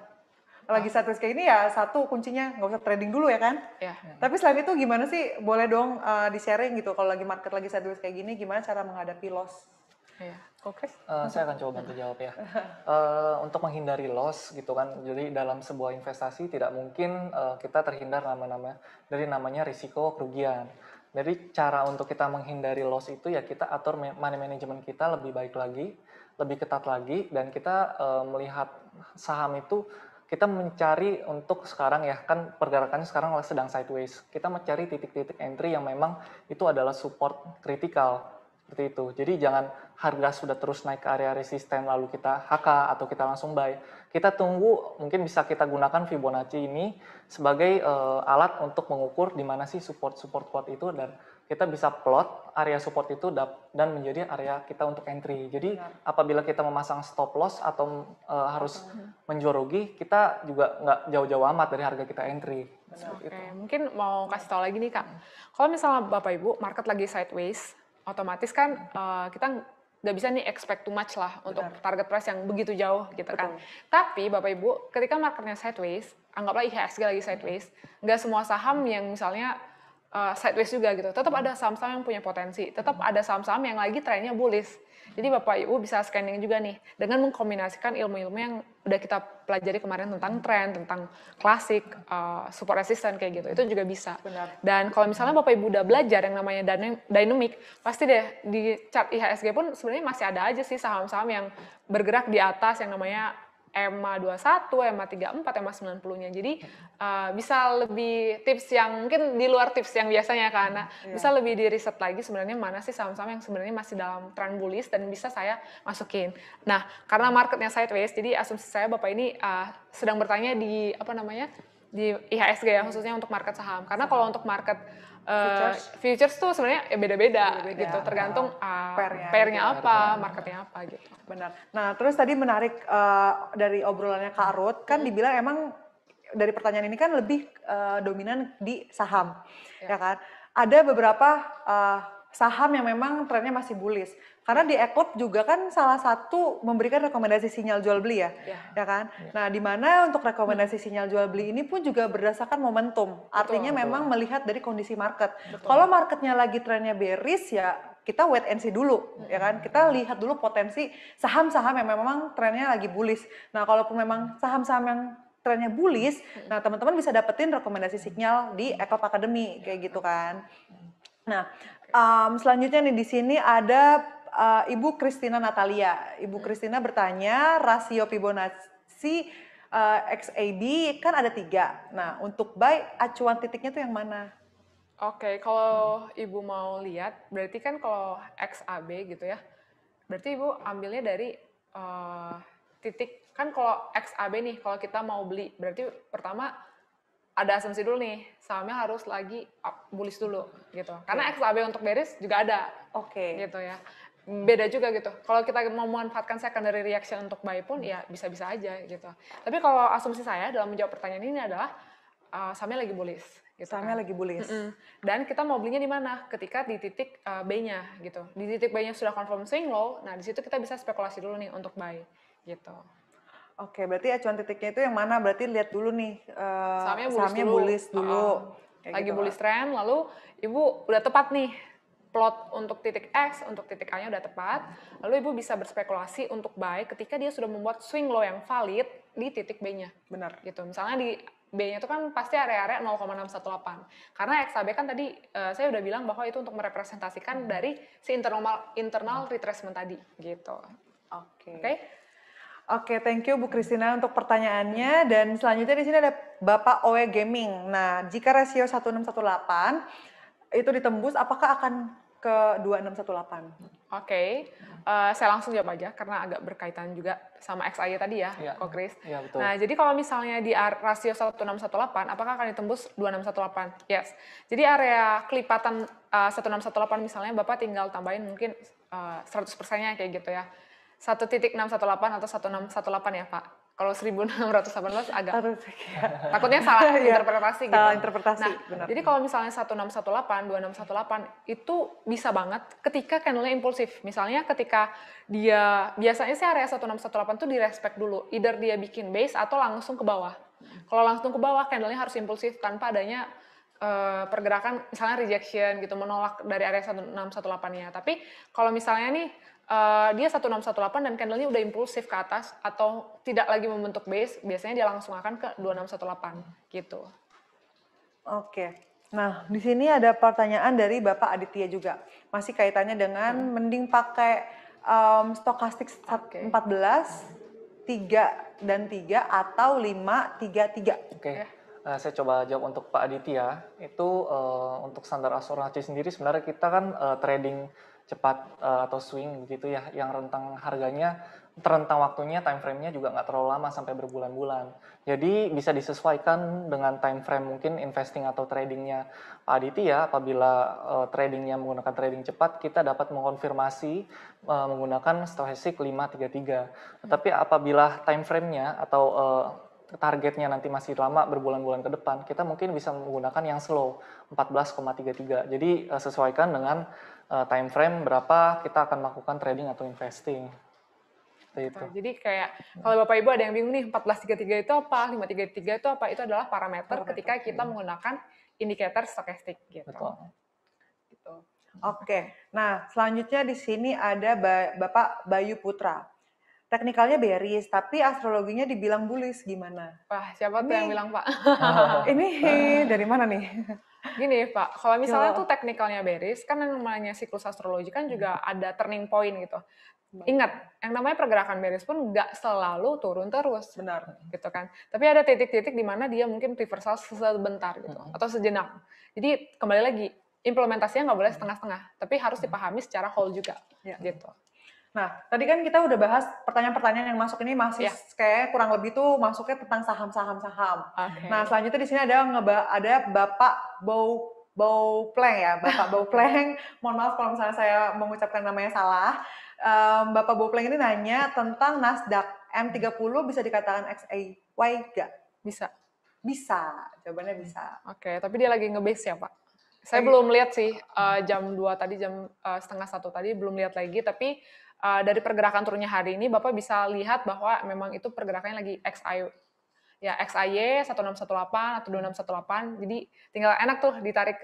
lagi sideways kayak ini ya satu kuncinya nggak usah trading dulu ya kan? Ya. Tapi selain itu gimana sih? Boleh dong di-sharing gitu kalau lagi market lagi sideways kayak gini gimana cara menghadapi loss? Iya. Oke. Saya akan coba bantu jawab ya. Untuk menghindari loss gitu kan. Jadi dalam sebuah investasi tidak mungkin kita terhindar dari namanya risiko kerugian. Jadi cara untuk kita menghindari loss itu ya kita atur money management kita lebih baik lagi, lebih ketat lagi dan kita melihat saham itu kita mencari untuk sekarang ya kan pergerakannya sekarang sedang sideways. Kita mencari titik-titik entry yang memang itu adalah support kritikal. Seperti itu. Jadi jangan harga sudah terus naik ke area resisten lalu kita HK atau kita langsung buy. Kita tunggu, mungkin bisa kita gunakan Fibonacci ini sebagai alat untuk mengukur di mana sih support kuat itu dan kita bisa plot area support itu dan menjadi area kita untuk entry. Jadi apabila kita memasang stop loss atau harus menjual rugi, kita juga nggak jauh-jauh amat dari harga kita entry. Oke, mungkin mau kasih tahu lagi nih Kak. Kalau misalnya Bapak Ibu market lagi sideways, otomatis kan kita nggak bisa nih expect too much lah untuk target price yang begitu jauh gitu kan. Tapi Bapak Ibu ketika marketnya sideways, anggaplah IHSG lagi sideways, nggak semua saham yang misalnya sideways juga gitu. Tetap ada saham-saham yang punya potensi, tetap ada saham-saham yang lagi trennya bullish. Jadi Bapak Ibu bisa scanning juga nih dengan mengkombinasikan ilmu-ilmu yang udah kita pelajari kemarin tentang tren, tentang klasik, support resistance kayak gitu. Itu juga bisa. Benar. Dan kalau misalnya Bapak Ibu udah belajar yang namanya dynamic, pasti deh di chart IHSG pun sebenarnya masih ada aja sih saham-saham yang bergerak di atas yang namanya EMA 21, EMA 34, EMA 90-nya. Jadi bisa lebih tips yang mungkin di luar tips yang biasanya karena bisa lebih di riset lagi sebenarnya mana sih saham-saham yang sebenarnya masih dalam tren bullish dan bisa saya masukin. Nah, karena marketnya sideways, jadi asumsi saya Bapak ini sedang bertanya di di IHSG ya khususnya untuk market saham. Karena kalau untuk market futures tuh sebenarnya beda-beda gitu, tergantung pairnya apa, marketnya apa gitu. Benar. Nah, terus tadi menarik dari obrolannya Kak Ruth, kan dibilang emang dari pertanyaan ini kan lebih dominan di saham, ya kan? Ada beberapa saham yang memang trennya masih bullish. Karena di Eclub juga kan salah satu memberikan rekomendasi sinyal jual beli ya, ya kan? Nah, di mana untuk rekomendasi sinyal jual beli ini pun juga berdasarkan momentum. Artinya memang melihat dari kondisi market. Kalau marketnya lagi trennya bearish ya kita wait and see dulu, ya kan? Kita lihat dulu potensi saham-saham yang memang trennya lagi bullish. Nah, kalaupun memang saham-saham yang trennya bullish, nah teman-teman bisa dapetin rekomendasi sinyal di Eclub Academy kayak gitu kan. Nah, selanjutnya nih di sini ada Ibu Christina Natalia. Ibu Christina bertanya rasio Fibonacci XAB kan ada 3. Nah, untuk buy acuan titiknya tuh yang mana? Oke, kalau Ibu mau lihat, berarti kan kalau XAB gitu ya, berarti Ibu ambilnya dari titik, kan kalau XAB nih, kalau kita mau beli, berarti pertama ada asumsi dulu nih, sahamnya harus lagi bullish dulu gitu. Karena XAB untuk bearish juga ada. Oke. Gitu ya. Beda juga gitu. Kalau kita mau memanfaatkan secondary reaction untuk buy pun ya bisa-bisa aja gitu. Tapi kalau asumsi saya dalam menjawab pertanyaan ini adalah sahamnya lagi bullish gitu. Sahamnya kan. lagi bullish. Dan kita mau belinya di mana? Ketika di titik B-nya gitu. Di titik B-nya sudah confirm swing low, nah di situ kita bisa spekulasi dulu nih untuk buy gitu. Oke, berarti acuan titiknya itu yang mana? Berarti lihat dulu nih sahamnya bullish dulu. Lagi bullish trend, lalu Ibu udah tepat nih plot untuk titik X, untuk titik A-nya udah tepat, lalu Ibu bisa berspekulasi untuk buy ketika dia sudah membuat swing low yang valid di titik B-nya. Benar. Gitu. Misalnya di B-nya itu kan pasti area-area 0,618. Karena XAB kan tadi saya udah bilang bahwa itu untuk merepresentasikan dari si internal retracement tadi gitu. Oke. Oke, thank you Bu Christina untuk pertanyaannya. Dan selanjutnya di sini ada Bapak Owe Gaming. Nah, jika rasio 1618 itu ditembus, apakah akan ke 2618? Oke, saya langsung jawab aja karena agak berkaitan juga sama XAY tadi ya, Ko Chris. Iya, betul. Nah, jadi kalau misalnya di rasio 1618, apakah akan ditembus 2618? Yes. Jadi area kelipatan 1618 misalnya Bapak tinggal tambahin mungkin 100%-nya kayak gitu ya. 1.618 atau 1618 ya Pak. Kalau 1618 agak takutnya salah interpretasi gitu. Salah interpretasi, Nah, benar. jadi kalau misalnya 1618, 2618 itu bisa banget ketika candle-nya impulsif. Misalnya ketika dia, biasanya sih area 1618 itu direspect dulu. Either dia bikin base atau langsung ke bawah. Kalau langsung ke bawah, candle-nya harus impulsif tanpa adanya pergerakan misalnya rejection gitu, menolak dari area 1618-nya. Tapi kalau misalnya nih dia 1618 dan candle-nya udah impulsif ke atas atau tidak lagi membentuk base, biasanya dia langsung akan ke 2618 gitu. Oke. Nah, di sini ada pertanyaan dari Bapak Aditya juga. Masih kaitannya dengan mending pakai stokastik 14, 3 dan 3 atau 5, 3, 3. Oke. Saya coba jawab untuk Pak Aditya. Itu untuk standar asuransi sendiri sebenarnya kita kan trading cepat atau swing begitu ya, yang rentang harganya, rentang waktunya, time frame-nya juga nggak terlalu lama sampai berbulan-bulan. Jadi bisa disesuaikan dengan time frame mungkin investing atau tradingnya Pak Aditya. Apabila tradingnya menggunakan trading cepat, kita dapat mengonfirmasi menggunakan stochastic 533. Tetapi apabila time frame-nya atau targetnya nanti masih lama berbulan-bulan ke depan, kita mungkin bisa menggunakan yang slow 14,33. Jadi sesuaikan dengan time frame berapa kita akan melakukan trading atau investing. Itu. Jadi kayak kalau Bapak Ibu ada yang bingung nih 1433 itu apa, 533 itu apa? Itu adalah parameter ketika kita menggunakan indikator stokastik gitu. Betul. Gitu. Oke. Nah, selanjutnya di sini ada Bapak Bayu Putra. Teknikalnya bearish, tapi astrologinya dibilang bullish, gimana? Wah, siapa tuh yang bilang Pak? Ini dari mana nih? Gini Pak, kalau misalnya tuh teknikalnya bearish, kan yang namanya siklus astrologi kan juga ada turning point gitu. Ingat, yang namanya pergerakan bearish pun nggak selalu turun terus. Benar. Gitu kan. Tapi ada titik-titik di mana dia mungkin reversal sebentar gitu, atau sejenak. Jadi kembali lagi, implementasinya nggak boleh setengah-setengah, tapi harus dipahami secara whole juga. Gitu. Nah, tadi kan kita udah bahas pertanyaan-pertanyaan yang masuk ini masih kayak kurang lebih tuh masuknya tentang saham-saham. Nah, selanjutnya di sini ada Bapak Baupleng ya, Bapak Baupleng. Mohon maaf kalau misalnya saya mengucapkan namanya salah. Bapak Baupleng ini nanya tentang Nasdaq M30 bisa dikatakan XAY nggak? Bisa. Bisa, jawabannya bisa. Oke, tapi dia lagi nge-base ya Pak? Saya belum lihat sih jam 2 tadi, jam setengah 1 tadi belum lihat lagi, tapi dari pergerakan turunnya hari ini Bapak bisa lihat bahwa memang itu pergerakannya lagi XI, ya XAY 1618 atau 2618. Jadi tinggal enak tuh ditarik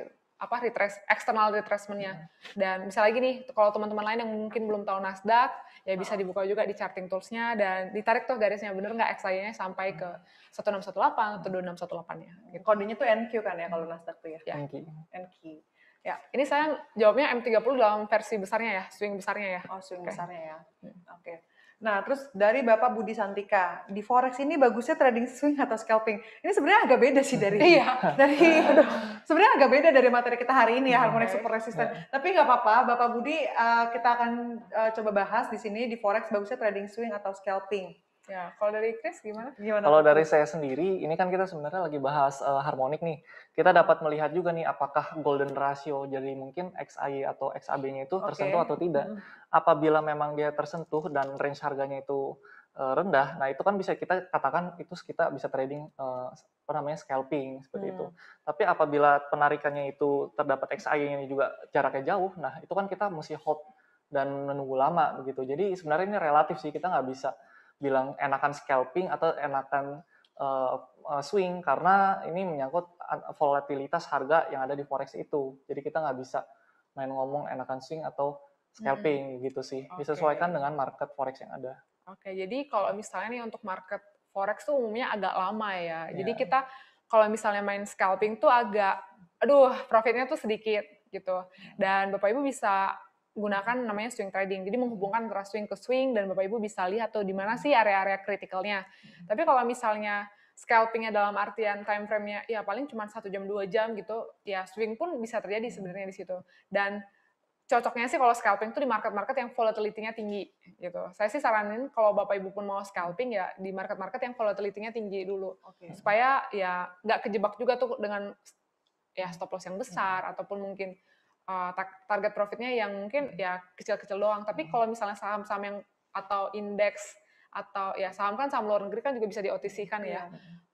external retracement-nya. Dan bisa lagi nih kalau teman-teman lain yang mungkin belum tahu Nasdaq, ya bisa dibuka juga di charting tools-nya dan ditarik tuh garisnya, bener nggak XAY-nya sampai ke 1618 atau 2618-nya. Gitu. Kodenya tuh NQ kan ya kalau Nasdaq tuh ya? Ya. NQ. Ya, ini saya jawabnya M30 dalam versi besarnya ya, swing besarnya ya. Oh, swing besarnya ya. Oke. Nah, terus dari Bapak Budi Santika, di forex ini bagusnya trading swing atau scalping? Ini sebenarnya agak beda sih dari sebenarnya agak beda dari materi kita hari ini ya, harmonic support resistance. Tapi nggak apa-apa, Bapak Budi, kita akan coba bahas di sini di forex bagusnya trading swing atau scalping. Ya, kalau dari Chris gimana? Kalau dari saya sendiri, ini kan kita sebenarnya lagi bahas harmonik nih. Kita dapat melihat juga nih apakah golden ratio, jadi mungkin XAY atau XAB-nya itu tersentuh atau tidak. Apabila memang dia tersentuh dan range harganya itu rendah, nah itu kan bisa kita katakan itu kita bisa trading scalping seperti itu. Tapi apabila penarikannya itu terdapat XAY-nya juga jaraknya jauh, nah itu kan kita mesti hold dan menunggu lama begitu. Jadi sebenarnya ini relatif sih, kita nggak bisa bilang enakan scalping atau enakan swing karena ini menyangkut volatilitas harga yang ada di forex itu. Jadi kita nggak bisa main ngomong enakan swing atau scalping gitu sih. Disesuaikan dengan market forex yang ada. Oke, jadi kalau misalnya nih untuk market forex tuh umumnya agak lama ya. Jadi kita kalau misalnya main scalping tuh agak, profitnya tuh sedikit gitu. Dan Bapak Ibu bisa gunakan namanya swing trading. Jadi menghubungkan antara swing ke swing dan Bapak Ibu bisa lihat tuh di mana sih area-area kritikalnya. Tapi kalau misalnya scalpingnya dalam artian time frame-nya ya paling cuma 1 jam 2 jam gitu, ya swing pun bisa terjadi sebenarnya di situ. Dan cocoknya sih kalau scalping tuh di market-market yang volatility-nya tinggi gitu. Saya sih saranin kalau Bapak Ibu pun mau scalping ya di market-market yang volatility-nya tinggi dulu. Supaya ya nggak kejebak juga tuh dengan ya stop loss yang besar ataupun mungkin target profitnya yang mungkin ya kecil-kecil doang. Tapi kalau misalnya saham-saham yang atau indeks atau ya saham kan saham luar negeri kan juga bisa di OTC kan ya.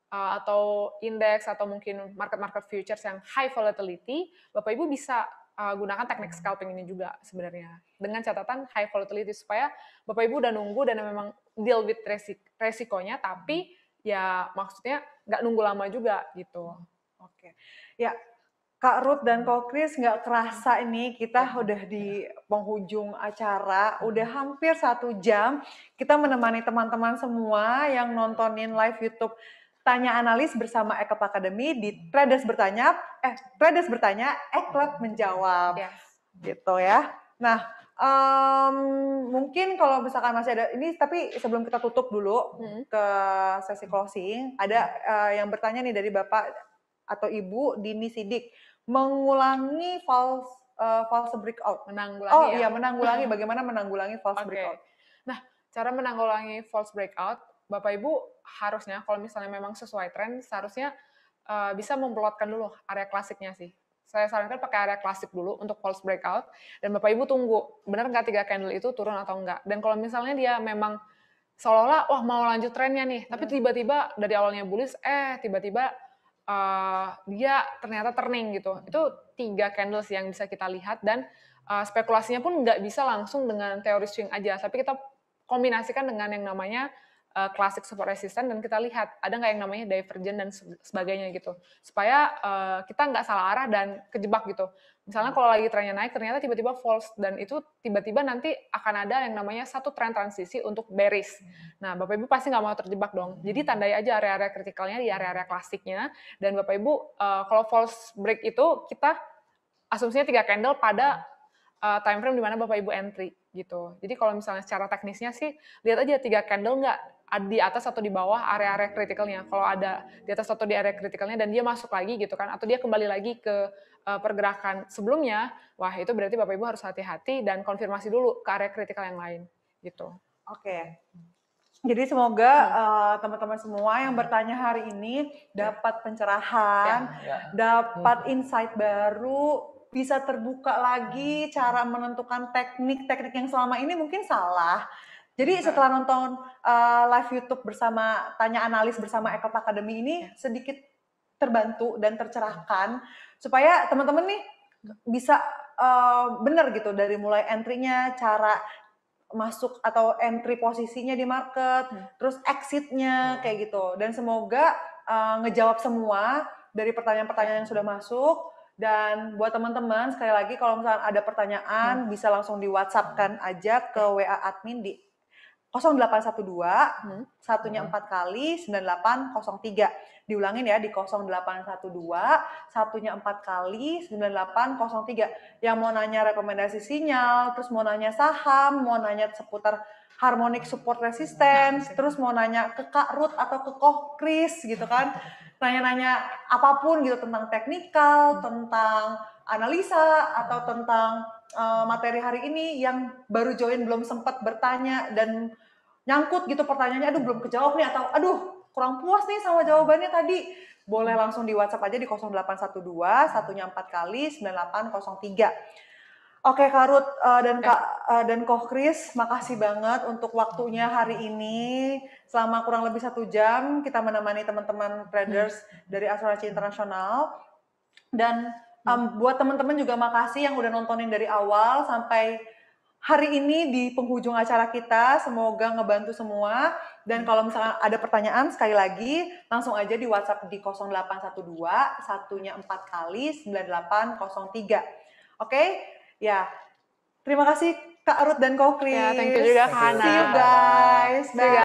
Atau indeks atau mungkin market-market futures yang high volatility, Bapak Ibu bisa gunakan teknik scalping ini juga sebenarnya. Dengan catatan high volatility supaya Bapak Ibu udah nunggu dan memang deal with resikonya, tapi ya maksudnya nggak nunggu lama juga gitu. Oke. Ya, Kak Ruth dan Kak Chris, nggak kerasa ini kita udah di penghujung acara, udah hampir 1 jam kita menemani teman-teman semua yang nontonin live YouTube Tanya Analis bersama Eklub Academy di Traders Bertanya, Eklub Menjawab, gitu ya. Nah, mungkin kalau misalkan masih ada ini, tapi sebelum kita tutup dulu ke sesi closing, ada yang bertanya nih dari Bapak atau Ibu Dini Sidik, mengulangi false breakout. Menanggulangi. Bagaimana menanggulangi false breakout? Nah, cara menanggulangi false breakout, Bapak Ibu harusnya kalau misalnya memang sesuai tren, seharusnya bisa memplotkan dulu area klasiknya sih. Saya sarankan pakai area klasik dulu untuk false breakout, dan Bapak Ibu tunggu, benar nggak 3 candle itu turun atau enggak. Dan kalau misalnya dia memang seolah-olah, wah mau lanjut trennya nih, tapi tiba-tiba dari awalnya bullish, tiba-tiba dia ternyata turning gitu. Itu 3 candles yang bisa kita lihat, dan spekulasinya pun nggak bisa langsung dengan teori swing aja, tapi kita kombinasikan dengan yang namanya classic support resistance, dan kita lihat ada nggak yang namanya divergent dan sebagainya gitu, supaya kita nggak salah arah dan kejebak gitu. Misalnya kalau lagi trennya naik ternyata tiba-tiba false, dan itu tiba-tiba nanti akan ada yang namanya satu tren transisi untuk bearish. Nah, Bapak Ibu pasti nggak mau terjebak dong. Jadi tandai aja area-area kritikalnya di area-area klasiknya, dan Bapak Ibu kalau false break itu kita asumsinya 3 candle pada time frame di mana Bapak Ibu entry gitu. Jadi kalau misalnya secara teknisnya sih lihat aja 3 candle nggak di atas atau di bawah area-area kritikalnya. Kalau ada di atas atau di area kritikalnya dan dia masuk lagi gitu kan, atau dia kembali lagi ke pergerakan sebelumnya, wah itu berarti Bapak Ibu harus hati-hati dan konfirmasi dulu ke area kritikal yang lain gitu. Oke. Jadi semoga teman-teman semua yang bertanya hari ini dapat pencerahan, dapat insight baru, bisa terbuka lagi cara menentukan teknik-teknik yang selama ini mungkin salah. Jadi setelah nonton live YouTube bersama Tanya Analis bersama Eklub Academy ini sedikit terbantu dan tercerahkan supaya teman-teman nih bisa bener gitu dari mulai entry-nya, cara masuk atau entry posisinya di market, terus exit-nya kayak gitu. Dan semoga ngejawab semua dari pertanyaan-pertanyaan yang sudah masuk. Dan buat teman-teman sekali lagi kalau misalnya ada pertanyaan bisa langsung di WhatsApp-kan aja ke WA admin di 0812 satunya 4 kali 9803. Diulangin ya di 0812 satunya 4 kali 9803. Yang mau nanya rekomendasi sinyal, terus mau nanya saham, mau nanya seputar harmonic support resistance, terus mau nanya ke Kak Ruth atau ke Koh Chris gitu kan. Nanya-nanya apapun gitu tentang teknikal, tentang analisa atau tentang materi hari ini yang baru join belum sempat bertanya dan nyangkut gitu pertanyaannya, aduh belum kejawab nih atau aduh kurang puas nih sama jawabannya tadi, boleh langsung di WhatsApp aja di 0812 satunya 4 kali 9803. Oke Kak Ruth dan Koh Chris, makasih banget untuk waktunya hari ini. Selama kurang lebih 1 jam kita menemani teman-teman traders dari asuransi internasional. Dan buat teman-teman juga makasih yang udah nontonin dari awal sampai hari ini di penghujung acara kita. Semoga ngebantu semua. Dan kalau misalnya ada pertanyaan sekali lagi langsung aja di WhatsApp di 0812 satunya 4 kali 9803. Oke? Ya. Terima kasih Kak Ruth dan Koh Chris. Ya, thank you juga Kak Hana. See you guys. Bye.